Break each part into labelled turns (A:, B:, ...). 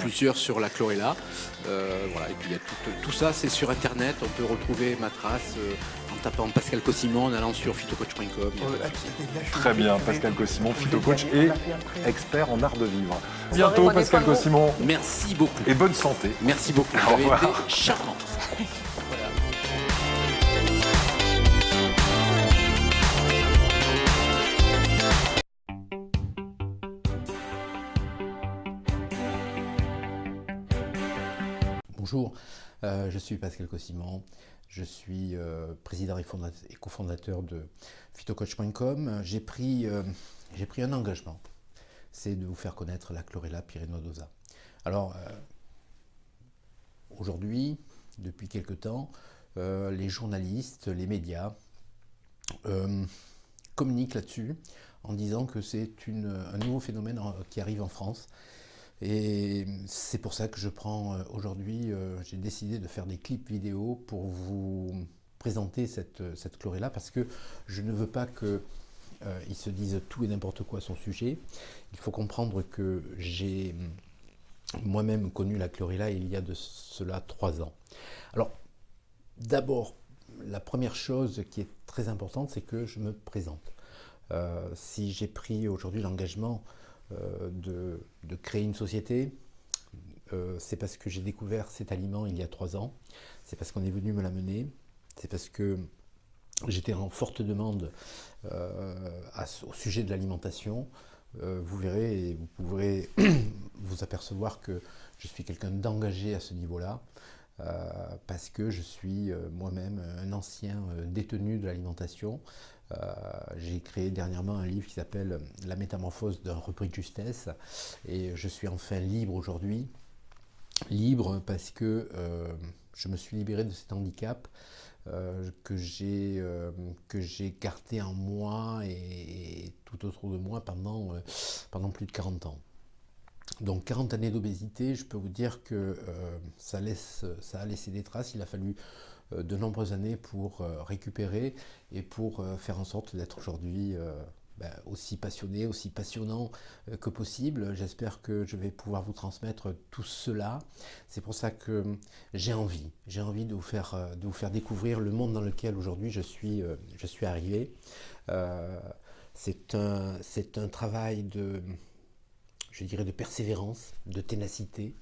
A: plusieurs sur la chlorella. Voilà. Et puis il y a tout ça, c'est sur internet. On peut retrouver ma trace en tapant Pascal Cossimon, en allant sur phytocoach.com.
B: Très bien, Pascal Cossimon, phytocoach et expert en art de vivre. Bientôt, Pascal Cossimon.
A: Merci beaucoup.
B: Et bonne santé.
A: Merci beaucoup.
B: Au
A: Vous avez
B: revoir.
A: été charmant.
C: Bonjour, je suis Pascal Cossimon, je suis président et cofondateur de phytocoach.com. J'ai pris un engagement, c'est de vous faire connaître la chlorella pyrenodosa. Alors, aujourd'hui, depuis quelque temps, les journalistes, les médias communiquent là-dessus en disant que c'est un nouveau phénomène qui arrive en France. Et c'est pour ça que je prends aujourd'hui, j'ai décidé de faire des clips vidéo pour vous présenter cette chlorella, parce que je ne veux pas qu'ils se disent tout et n'importe quoi à son sujet. Il faut comprendre que j'ai moi-même connu la chlorella il y a de cela 3 ans. Alors, d'abord, la première chose qui est très importante, c'est que je me présente. Si j'ai pris aujourd'hui l'engagement de créer une société, c'est parce que j'ai découvert cet aliment il y a 3 ans, c'est parce qu'on est venu me l'amener, c'est parce que j'étais en forte demande au sujet de l'alimentation. Vous verrez et vous pourrez vous apercevoir que je suis quelqu'un d'engagé à ce niveau-là, parce que je suis moi-même un ancien détenu de l'alimentation. J'ai créé dernièrement un livre qui s'appelle « La métamorphose d'un repris de justesse » et je suis enfin libre aujourd'hui. Libre parce que je me suis libéré de cet handicap que j'ai gardé en moi et tout autour de moi pendant plus de 40 ans. Donc 40 années d'obésité, je peux vous dire que ça a laissé des traces. Il a fallu de nombreuses années pour récupérer et pour faire en sorte d'être aujourd'hui aussi passionné, aussi passionnant que possible. J'espère que je vais pouvoir vous transmettre tout cela. C'est pour ça que j'ai envie de vous faire découvrir le monde dans lequel aujourd'hui je suis arrivé. C'est un travail je dirais de persévérance, de ténacité.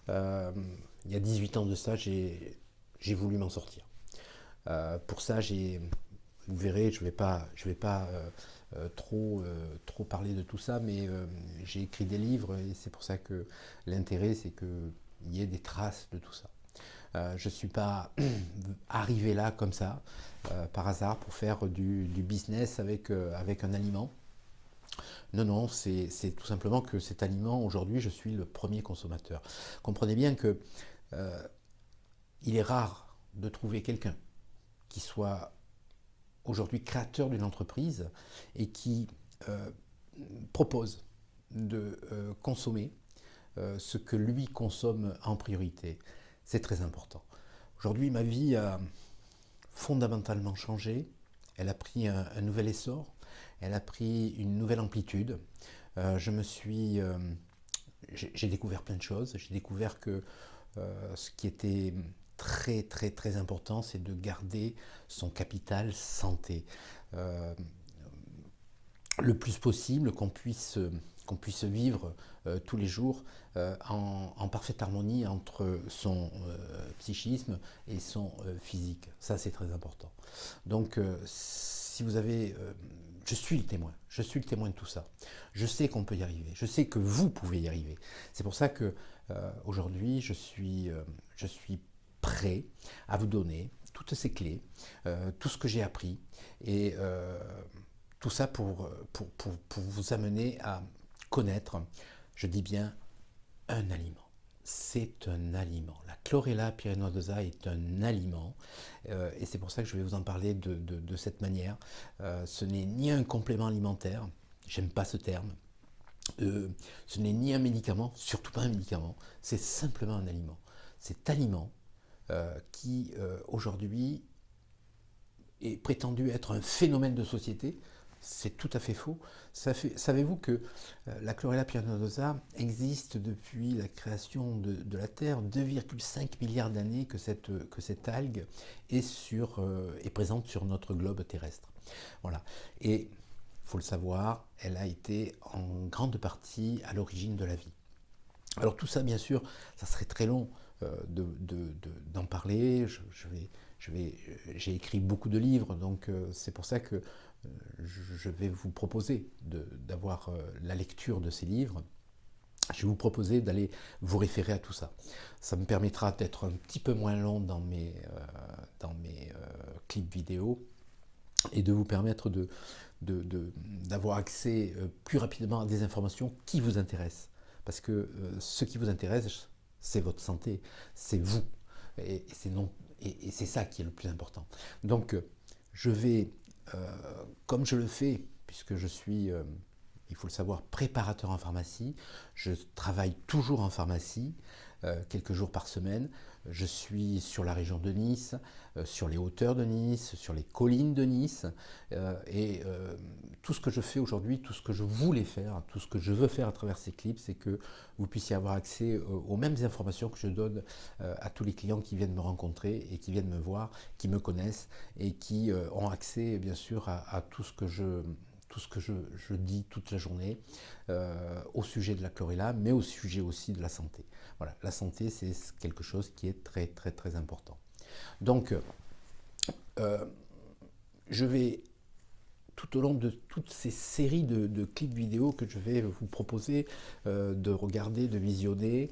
C: Il y a 18 ans de ça, j'ai voulu m'en sortir. Pour ça, vous verrez, je vais pas trop parler de tout ça, mais j'ai écrit des livres et c'est pour ça que l'intérêt, c'est qu'il y ait des traces de tout ça. Je ne suis pas arrivé là comme ça, par hasard, pour faire du business avec un aliment. Non, c'est tout simplement que cet aliment, aujourd'hui, je suis le premier consommateur. Comprenez bien que il est rare de trouver quelqu'un qui soit aujourd'hui créateur d'une entreprise et qui propose de consommer ce que lui consomme en priorité. C'est très important. Aujourd'hui, ma vie a fondamentalement changé. Elle a pris un nouvel essor. Elle a pris une nouvelle amplitude. J'ai découvert plein de choses. J'ai découvert que ce qui était très très très important, c'est de garder son capital santé. Le plus possible, qu'on puisse vivre tous les jours en parfaite harmonie entre son psychisme et son physique. Ça, c'est très important. Donc, si vous avez... je suis le témoin de tout ça. Je sais qu'on peut y arriver, je sais que vous pouvez y arriver. C'est pour ça que aujourd'hui, je suis prêt à vous donner toutes ces clés, tout ce que j'ai appris, et tout ça pour vous amener à connaître, je dis bien, un aliment. C'est un aliment. La chlorella pyrenodosa est un aliment et c'est pour ça que je vais vous en parler de cette manière. Ce n'est ni un complément alimentaire, j'aime pas ce terme. Ce n'est ni un médicament, surtout pas un médicament, c'est simplement un aliment. Cet aliment qui aujourd'hui est prétendu être un phénomène de société. c'est tout à fait faux. Savez-vous que la Chlorella pianosa existe depuis la création de la Terre, 2,5 milliards d'années que cette algue est présente sur notre globe terrestre. Voilà. Et il faut le savoir, elle a été en grande partie à l'origine de la vie. Alors tout ça, bien sûr, ça serait très long d'en parler. J'ai écrit beaucoup de livres, donc c'est pour ça que je vais vous proposer d'avoir la lecture de ces livres. Je vais vous proposer d'aller vous référer à tout ça. Ça me permettra d'être un petit peu moins long dans mes clips vidéo et de vous permettre d'avoir accès plus rapidement à des informations qui vous intéressent. Parce que ce qui vous intéresse, c'est votre santé, c'est vous. Et c'est ça qui est le plus important. Donc, je vais, comme je le fais, puisque je suis, il faut le savoir, préparateur en pharmacie, je travaille toujours en pharmacie, quelques jours par semaine. Je suis sur la région de Nice, sur les hauteurs de Nice, sur les collines de Nice. Tout ce que je fais aujourd'hui, tout ce que je voulais faire, tout ce que je veux faire à travers ces clips, c'est que vous puissiez avoir accès aux mêmes informations que je donne à tous les clients qui viennent me rencontrer et qui viennent me voir, qui me connaissent et qui ont accès, bien sûr, à tout ce que je dis toute la journée au sujet de la chlorella, mais au sujet aussi de la santé. Voilà, la santé, c'est quelque chose qui est très, très, très important. Donc, je vais, tout au long de toutes ces séries de clips vidéo que je vais vous proposer de regarder, de visionner,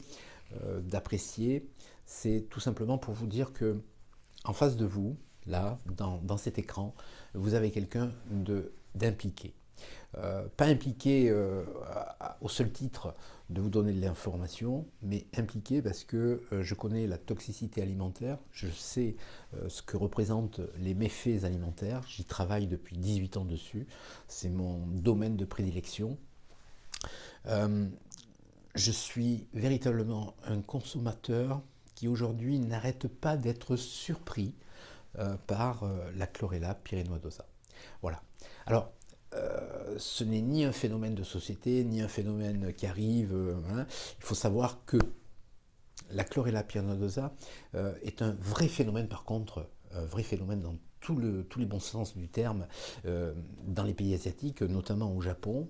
C: d'apprécier, c'est tout simplement pour vous dire que en face de vous, là, dans cet écran, vous avez quelqu'un d'impliqué. Pas impliqué au seul titre de vous donner de l'information, mais impliqué parce que je connais la toxicité alimentaire, je sais ce que représentent les méfaits alimentaires, j'y travaille depuis 18 ans dessus, c'est mon domaine de prédilection. Je suis véritablement un consommateur qui aujourd'hui n'arrête pas d'être surpris par la Chlorella pyrenoidosa. Voilà. Alors, ce n'est ni un phénomène de société, ni un phénomène qui arrive. Il faut savoir que la Chlorella pyrenoidosa est un vrai phénomène, par contre, un vrai phénomène dans tous les bons sens du terme, dans les pays asiatiques, notamment au Japon,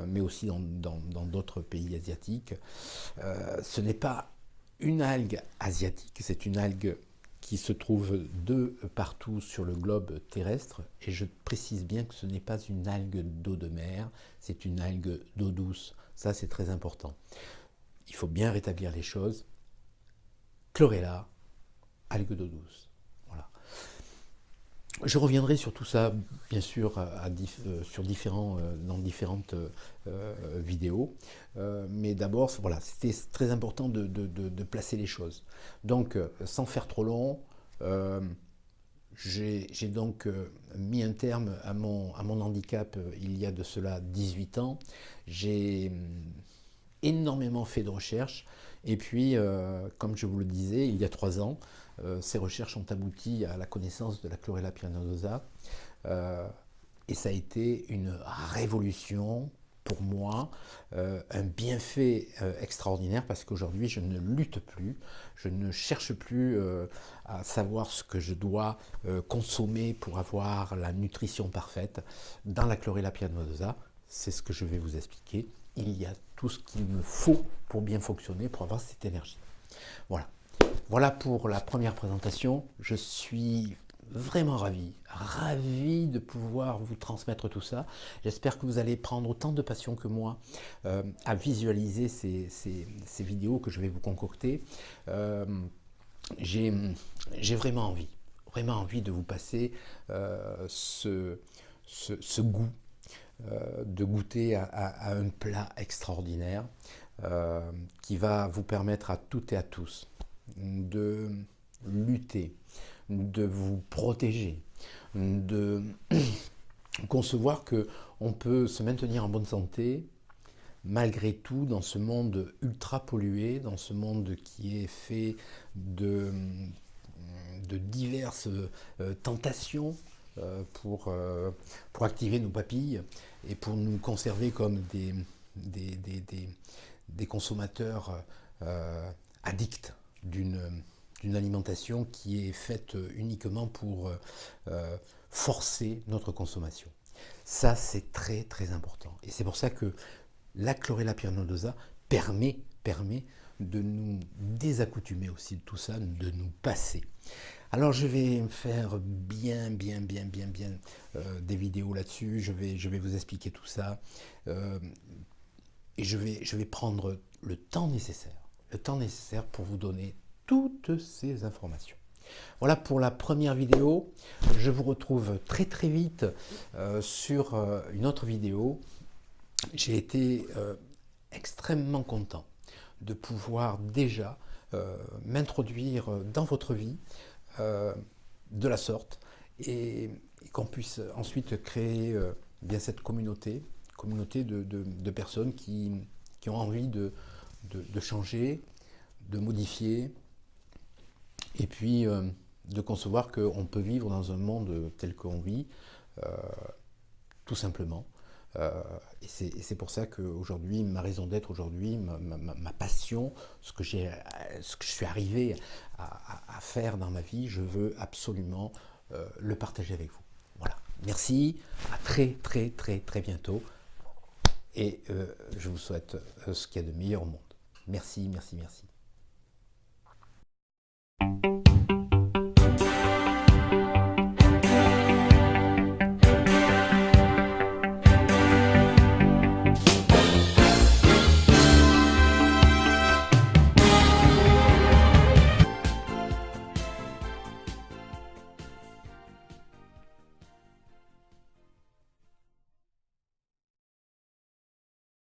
C: mais aussi dans d'autres pays asiatiques. Ce n'est pas une algue asiatique, c'est une algue qui se trouve de partout sur le globe terrestre, et je précise bien que ce n'est pas une algue d'eau de mer, c'est une algue d'eau douce, ça c'est très important. Il faut bien rétablir les choses. Chlorella, algue d'eau douce. Voilà. Je reviendrai sur tout ça, bien sûr, dans différentes vidéos. Mais d'abord, voilà, c'était très important de placer les choses. Donc, sans faire trop long, j'ai donc mis un terme à mon handicap il y a de cela 18 ans. J'ai énormément fait de recherches. Et puis, comme je vous le disais, il y a 3 ans, ces recherches ont abouti à la connaissance de la Chlorella pyrenoidosa. Et ça a été une révolution pour moi, un bienfait extraordinaire, parce qu'aujourd'hui je ne lutte plus, je ne cherche plus à savoir ce que je dois consommer pour avoir la nutrition parfaite. Dans la Chlorella pyrenoidosa, c'est ce que je vais vous expliquer. Il y a tout ce qu'il me faut pour bien fonctionner, pour avoir cette énergie. Voilà. Voilà pour la première présentation. Je suis vraiment ravi de pouvoir vous transmettre tout ça. J'espère que vous allez prendre autant de passion que moi à visualiser ces vidéos que je vais vous concocter. J'ai vraiment envie de vous passer ce goût, de goûter à un plat extraordinaire qui va vous permettre à toutes et à tous de lutter, de vous protéger, de concevoir qu'on peut se maintenir en bonne santé malgré tout dans ce monde ultra pollué, dans ce monde qui est fait de diverses tentations, pour activer nos papilles et pour nous conserver comme des consommateurs addicts d'une alimentation qui est faite uniquement pour forcer notre consommation. Ça, c'est très très important. Et c'est pour ça que la chlorella pyrénodosa permet de nous désaccoutumer aussi de tout ça, de nous passer. Alors je vais faire bien des vidéos là-dessus, je vais vous expliquer tout ça, et je vais prendre le temps nécessaire pour vous donner toutes ces informations. Voilà pour la première vidéo. Je vous retrouve très vite sur une autre vidéo. J'ai été extrêmement content de pouvoir déjà m'introduire dans votre vie de la sorte et qu'on puisse ensuite créer bien cette communauté de personnes qui ont envie de changer, de modifier, et puis de concevoir qu'on peut vivre dans un monde tel qu'on vit, tout simplement. Et c'est pour ça qu'aujourd'hui, ma raison d'être aujourd'hui, ma passion, ce que je suis arrivé à faire dans ma vie, je veux absolument le partager avec vous. Voilà. Merci, à très bientôt. Et je vous souhaite ce qu'il y a de meilleur au monde. Merci.